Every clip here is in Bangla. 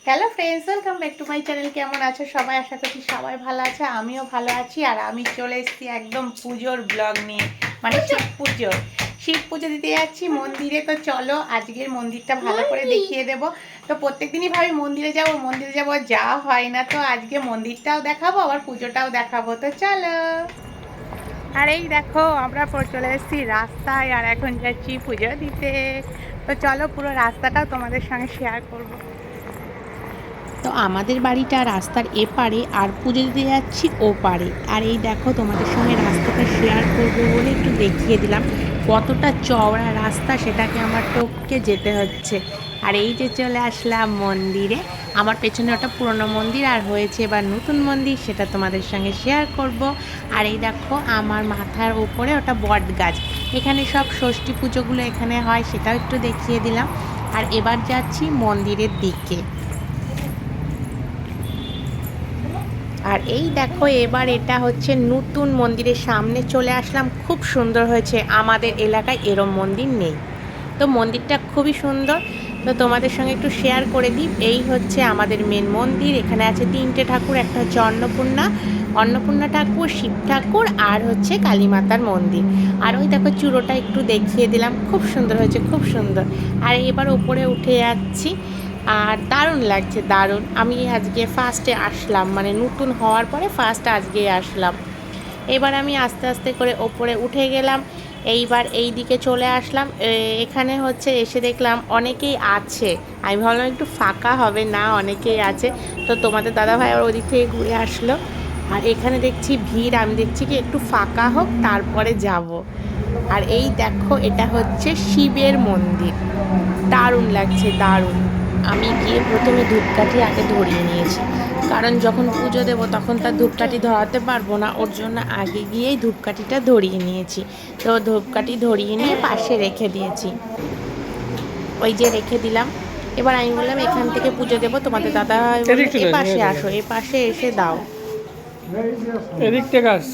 Hello friends, welcome back to my channel. কেমন আছো সবাই? আশা করছি সবাই ভালো আছে, আমিও ভালো আছি। আর আমি চলে এসেছি একদম পুজোর ব্লগ নিয়ে, মানে শিব পুজো দিতে যাচ্ছি মন্দিরে। তো চলো আজকের মন্দিরটা ভালো করে দেখিয়ে দেব। তো প্রত্যেকদিনই ভাবি মন্দিরে যাবো, যাওয়া হয় না। তো আজকে মন্দিরটাও দেখাবো, আবার পুজোটাও দেখাবো। তো চলো। আর এই দেখো আমরা চলে এসেছি রাস্তায়, আর এখন যাচ্ছি পুজো দিতে। তো চলো পুরো রাস্তাটাও তোমাদের সঙ্গে শেয়ার করবো। তো আমাদের বাড়িটা রাস্তার এপারে, আর পুজো দিতে যাচ্ছি ওপারে। আর এই দেখো তোমাদের সঙ্গে রাস্তাটা শেয়ার করব বলে একটু দেখিয়ে দিলাম কতটা চওড়া রাস্তা, সেটাকে আমার টপকে যেতে হচ্ছে। আর এই যে চলে আসলাম মন্দিরে। আমার পেছনে ওটা পুরনো মন্দির, আর হয়েছে এবার নতুন মন্দির, সেটা তোমাদের সঙ্গে শেয়ার করব। আর এই দেখো আমার মাথার উপরে ওটা বট গাছ, এখানে সব ষষ্ঠী পুজোগুলো এখানে হয়, সেটাও একটু দেখিয়ে দিলাম। আর এবার যাচ্ছি মন্দিরের দিকে। আর এই দেখো এবার এটা হচ্ছে নতুন মন্দিরের সামনে চলে আসলাম, খুব সুন্দর হয়েছে। আমাদের এলাকায় এরম মন্দির নেই, তো মন্দিরটা খুবই সুন্দর। তো তোমাদের সঙ্গে একটু শেয়ার করে দিই। এই হচ্ছে আমাদের মেন মন্দির। এখানে আছে তিনটে ঠাকুর, একটা হচ্ছে অন্নপূর্ণা ঠাকুর, শিব ঠাকুর, আর হচ্ছে কালী মাতার মন্দির। আর ওই দেখো চূড়োটা একটু দেখিয়ে দিলাম, খুব সুন্দর হয়েছে, খুব সুন্দর। আর এবার ওপরে উঠে যাচ্ছি, আর দারুণ লাগছে, দারুণ। আমি আজকে ফার্স্টে আসলাম, মানে নতুন হওয়ার পরে ফার্স্ট আজকে আসলাম। এবার আমি আস্তে আস্তে করে ওপরে উঠে গেলাম। এইবার এই দিকে চলে আসলাম। এখানে হচ্ছে এসে দেখলাম অনেকেই আছে। আমি ভাবলাম একটু ফাঁকা হবে, না অনেকেই আছে। তো তোমাদের দাদাভাই আবার ওদিক থেকে ঘুরে আসলো। আর এখানে দেখছি ভিড়, আমি দেখছি কি একটু ফাঁকা হোক তারপরে যাব। আর এই দেখো এটা হচ্ছে শিবের মন্দির, দারুণ লাগছে, দারুণ। আমি গিয়ে প্রথমে ধূপকাঠি আগে ধরিয়ে নিয়েছি, কারণ যখন পুজো দেবো তখন তার ধূপকাঠি ধরাতে পারবো না, ওর জন্য আগে গিয়েই ধূপকাঠিটা ধরিয়ে নিয়েছি। তো ধূপকাঠি ধরিয়ে নিয়ে পাশে রেখে দিয়েছি, ওই যে রেখে দিলাম। এবার আমি বললাম এখান থেকে পুজো দেবো, তোমাদের দাদা বললো এ পাশে আসো, এ পাশে এসে দাও। এদিক থেকে আস।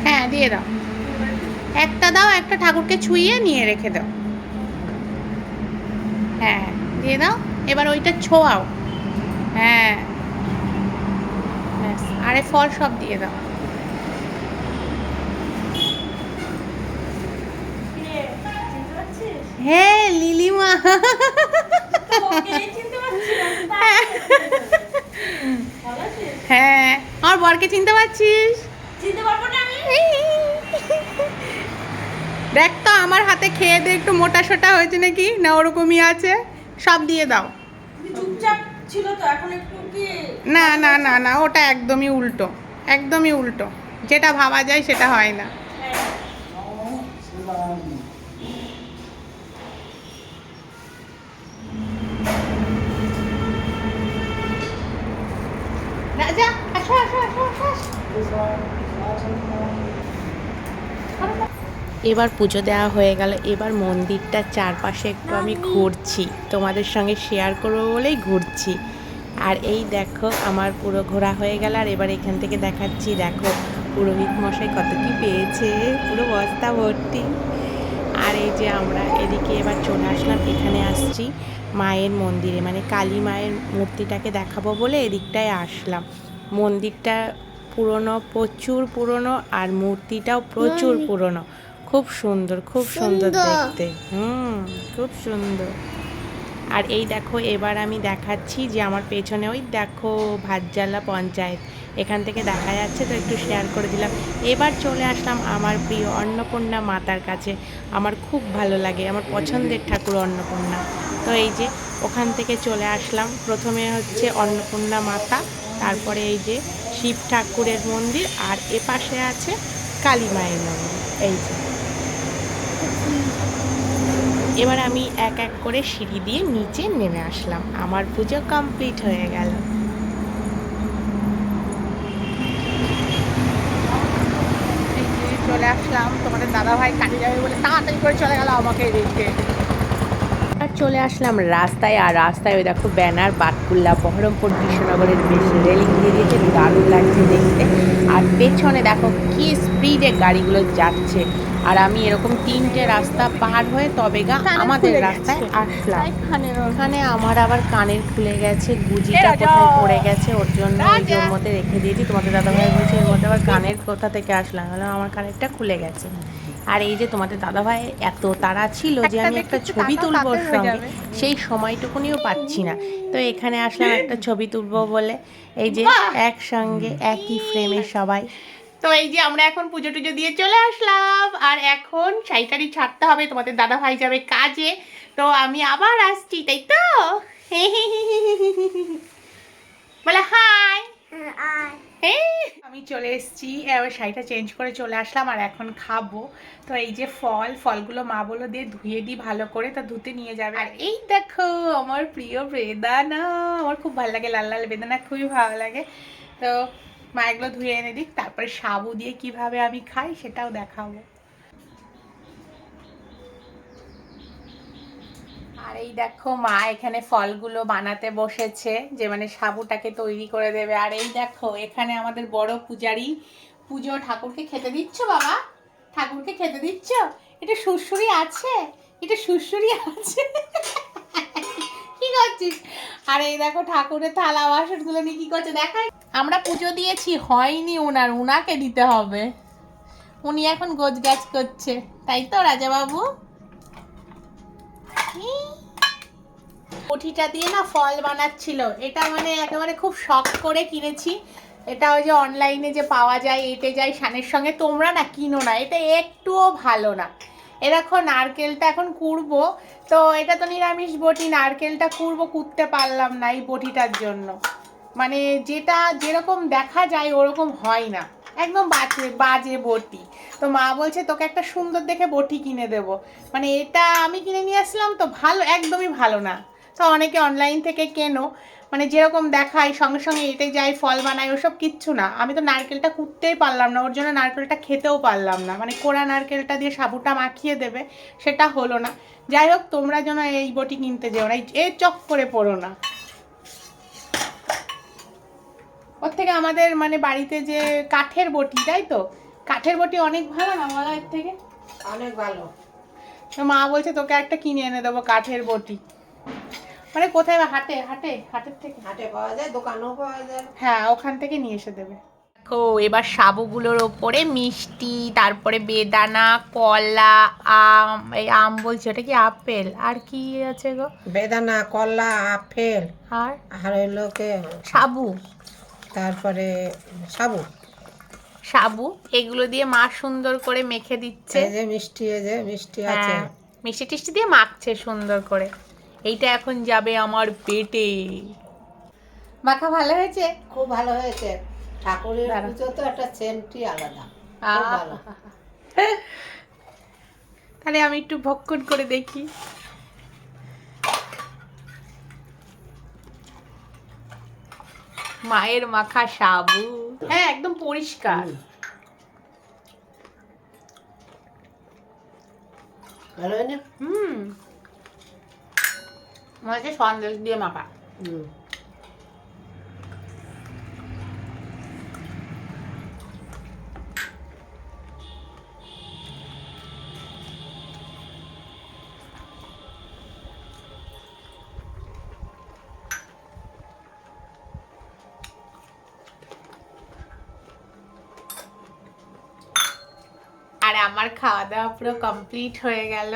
হ্যাঁ দিয়ে দাও, একটা দাও, একটা ঠাকুরকে ছুঁয়ে নিয়ে রেখে দাও। হ্যাঁ দিয়ে দাও, এবার ওইটা ছোঁয়াও। হ্যাঁ ব্যাস, আরে ফল সব দিয়ে দাও। হ্যাঁ লিলিমা। হ্যাঁ আমার বরকে চিনতে পারছিস? দেখ তো আমার হাতে খেয়ে দিয়ে একটু মোটা সোটা হয়েছে নাকি, না ওরকমই আছে। সব দিয়ে দাও। চুপচাপ ছিল তো, এখন একটু কি? না না না না, ওটা একদমই উল্টো, একদমই উল্টো। যেটা ভাবা যায় সেটা হয় না। রাজা আসো আসো আসো আসো। এবার পুজো দেওয়া হয়ে গেল, এবার মন্দিরটার চারপাশে একটু আমি ঘুরছি, তোমাদের সঙ্গে শেয়ার করবো বলেই ঘুরছি। আর এই দেখো আমার পুরো ঘোরা হয়ে গেল, আর এবার এখান থেকে দেখাচ্ছি, দেখো পুরোহিত মশাই কত কি পেয়েছে, পুরো বস্তা ভর্তি। আর এই যে আমরা এদিকে এবার চলে আসলাম, এখানে আসছি মায়ের মন্দিরে, মানে কালী মায়ের মূর্তিটাকে দেখাবো বলে এদিকটায় আসলাম। মন্দিরটা পুরনো, প্রচুর পুরনো, আর মূর্তিটাও প্রচুর পুরনো। খুব সুন্দর, খুব সুন্দর দেখতে। খুব সুন্দর। আর এই দেখো এবার আমি দেখাচ্ছি যে আমার পেছনে ওই দেখো ভাতজালা পঞ্চায়েত, এখান থেকে দেখা যাচ্ছে, তো একটু শেয়ার করে দিলাম। এবার চলে আসলাম আমার প্রিয় অন্নপূর্ণা মাতার কাছে। আমার খুব ভালো লাগে, আমার পছন্দের ঠাকুর অন্নপূর্ণা। তো এই যে ওখান থেকে চলে আসলাম, প্রথমে হচ্ছে অন্নপূর্ণা মাতা, তারপরে এই যে শিব ঠাকুরের মন্দির, আর এপাশে আছে কালী মায়ের মন্দির। এই যে এবার আমি এক এক করে সিঁড়ি দিয়ে নিচে নেমে আসলাম, আমার পুজো কমপ্লিট হয়ে গেল। চলে আসলাম, তোমাদের দাদাভাই কাজে যাবে বলে তাড়াতাড়ি করে চলে গেল আমাকে রেখে। আর চলে আসলাম রাস্তায়, আর রাস্তায় ওই দেখো ব্যানার, বাতকুল্লা বহরমপুর কৃষ্ণনগরের বেশ রেলিং দিয়ে দিয়েছে, দারুণ লাগছে দেখতে। আর পেছনে দেখো কি স্পিডে গাড়িগুলো যাচ্ছে, আর আমি এরকম 3টে রাস্তা পার হয়ে তবে আমাদের রাস্তায় আসলাম। ওখানে আমার আবার কানের খুলে গেছে, গুজিটা কোথায় পড়ে গেছে, ওর জন্য ওর মধ্যে রেখে দিয়েছি। তোমাদের দাদাভাই বলছে এর মধ্যে আবার কানের কোথা থেকে আসলাম, আমার কানেরটা খুলে গেছে। আর এই যে তোমাদের দাদাভাই এত তাড়া ছিল যে আমি একটা ছবি তুলবো ওর সঙ্গে, সেই সময়টুকুনিও পাচ্ছি না। তো এখানে আসলাম একটা ছবি তুলবো বলে, এই যে একসঙ্গে একই ফ্রেমে সবাই। তো এই যে আমরা এখন পুজো টুজো দিয়ে চলে আসলাম, আর এখন শাড়িটারি ছাড়তে হবে, তোমাদের দাদাভাই যাবে কাজে, তো আমি আবার আসছি, তাই তো? বলে হাই। আমি চলে এসেছি, এবার শাড়িটা চেঞ্জ করে চলে আসলাম, আর এখন খাবো। তো এই যে ফলগুলো মা বললো দিয়ে ধুয়ে দিই ভালো করে, তা ধুতে নিয়ে যাবে। আর এই দেখো আমার প্রিয় বেদানা, আমার খুব ভালো লাগে, লাল লাল বেদানা খুবই ভালো লাগে। তো মা এগুলো ধুয়ে এনে দিক, তারপরে সাবু দিয়ে কিভাবে আমি খাই সেটাও দেখাবো। আর এই দেখো মা এখানে ফলগুলো বানাতে বসেছে, যে মানে সাবুটাকে তৈরি করে দেবে। আর এই দেখো এখানে আমাদের বড় পূজারি পুজো, ঠাকুরকে খেতে দিচ্ছ বাবা? ঠাকুরকে খেতে দিচ্ছ? এটা সুরসুরি আছে, এটা সুরসুরি আছে। কি করছিস? আর এই দেখো ঠাকুরের থালা বাসনগুলো নিয়ে কি করছে দেখাই। আমরা পুজো দিয়েছি, হয়নি ওনার, উনাকে দিতে হবে। উনি এখন গোছগাছ করছে, তাই তো রাজা বাবু? কঠিটা দিয়ে না ফল বানাচ্ছিল, এটা মানে একেবারে খুব শখ করে কিনেছি। এটা ওই যে অনলাইনে যে পাওয়া যায়, এটে যায় সানের সঙ্গে, তোমরা না কিনো না, এটা একটুও ভালো না। এ দেখো নারকেলটা এখন কুড়বো, তো এটা তো নিরামিষ বটি, নারকেলটা কুড়তে পারলাম না এই বটিটার জন্য। মানে যেটা যেরকম দেখা যায় ওরকম হয় না, একদম বাজে বাজে বটি। তো মা বলছে তোকে একটা সুন্দর দেখে বটি কিনে দেবো। মানে এটা আমি কিনে নিয়ে আসলাম তো ভালো, একদমই ভালো না। তো অনেকে অনলাইন থেকে কেনো, মানে যেরকম দেখায় সঙ্গে সঙ্গে এটে যায়, ফল বানায়, ওসব কিচ্ছু না। আমি তো নারকেলটা কুটতেই পারলাম না, ওর জন্য নারকেলটা খেতেও পারলাম না। মানে কোড়া নারকেলটা দিয়ে সাবুটা মাখিয়ে দেবে, সেটা হলো না। যাই হোক, তোমরা যেন এই বটি কিনতে যেও না, এই চক করে পড়ো না। ওর থেকে আমাদের মানে বাড়িতে যে কাঠের বটি, তাই তো কাঠের বটি অনেক ভালো না বলো, এর থেকে অনেক ভালো। তো মা বলছে তোকে একটা কিনে এনে দেবো কাঠের বটি। মানে কোথায়, হাটে হাটে হাটের থেকে হাটে পাওয়া যায়, দোকানেও পাওয়া যায়। হ্যাঁ, ওখান থেকে নিয়ে এসে দেবে। দেখো এবার সাবুগুলোর ওপরে মিষ্টি, তারপরে বেদানা, কলা, আম, এই আম বলছি ওটা কি আপেল, আর কি আছে গো? বেদানা, কলা, আপেল, আর আর হইলো কে সাবু, তারপরে সাবু, সাবু এগুলো দিয়ে মা সুন্দর করে মেখে দিচ্ছে। এই যে মিষ্টি, এই যে মিষ্টি আছে। হ্যাঁ, মিষ্টি টিষ্টি দিয়ে মাখছে সুন্দর করে। এইটা এখন যাবে আমার পেটে। মাখা ভালো হয়েছে? খুব ভালো হয়েছে। ঠাকুরের দাঁড়া। পুজো তো একটা সেন্টই আলাদা, খুব ভালো। তাহলে আমি একটু ভক্ষণ করে দেখি। মায়ের মাখা সাবু, হ্যাঁ একদম পরিষ্কার। ভালো হয়নি? মনে হচ্ছে সন্দেশ দিয়ে মাখা। আর আমার খাওয়া দাওয়া পুরো কমপ্লিট হয়ে গেল।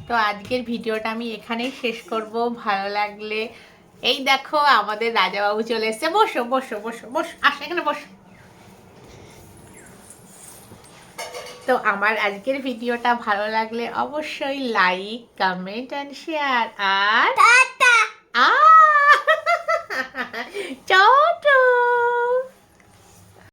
তো আজকের ভিডিওটা আমি এখানেই শেষ করব। ভালো লাগলে, এই দেখো আমাদের রাজাবাবু চলে এসেছে। বসো বসো বসো বসো, আসো এখানে বসো। তো আমার আজকের ভিডিওটা ভালো লাগলে অবশ্যই লাইক, কমেন্ট অ্যান্ড শেয়ার। আর টাটা।